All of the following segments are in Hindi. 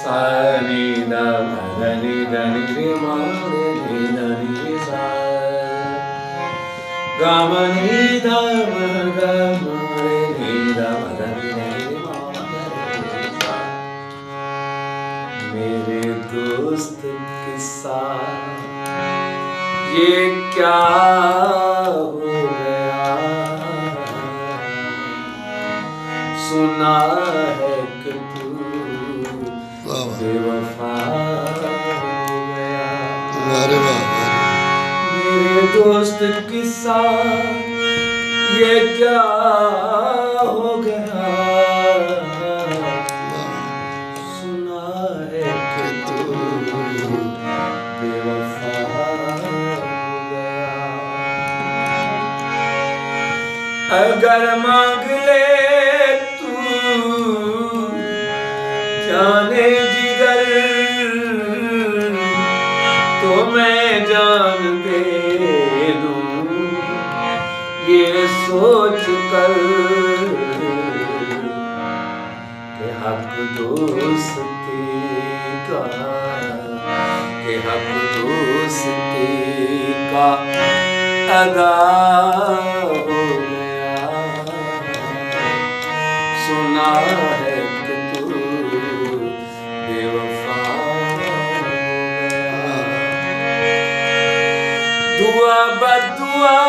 सा नी द ध नि ध नि रे म रे नि ध नि सा ग म नि ध म ग म रे नि ध म ध नि रे म रे सा। मेरे दोस्त के साथ ये क्या हो गया, सुना है कि तू बेवफा हो गया। मेरे दोस्त के साथ ये क्या हो गया, सुना है कि तू बेवफा हो गया। अगर मांग ले तू जाने जिगर, तो मैं जान दे दूं ये सोच कर कि हक दोस्ती का, कि हक दोस्ती का अदा हो गया। सुना है कि तू बेवफा हो गया। दुआ बदुआ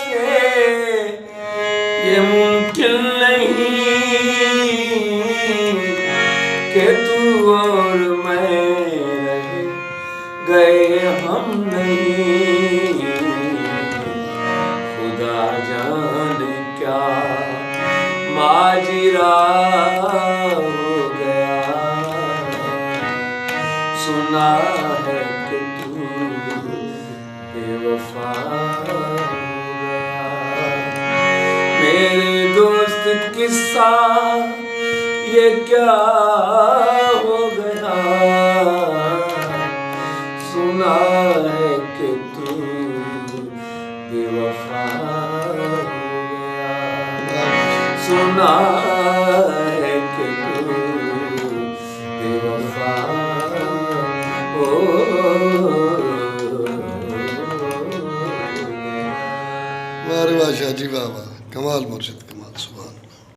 के ये मुमकिन नहीं कि तू और मैं रहे गए हम नहीं। खुदा जाने क्या माजरा हो गया, सुना है कि तू बेवफा हो गया। मेरे दोस्त किस्सा ये क्या हो गया, सुना है कि तू बेवफा हो गया। सुना है कि तू बेवफा हो वाह रे वाह शाह जी, वाह वाह, कमाल मुर्शिद।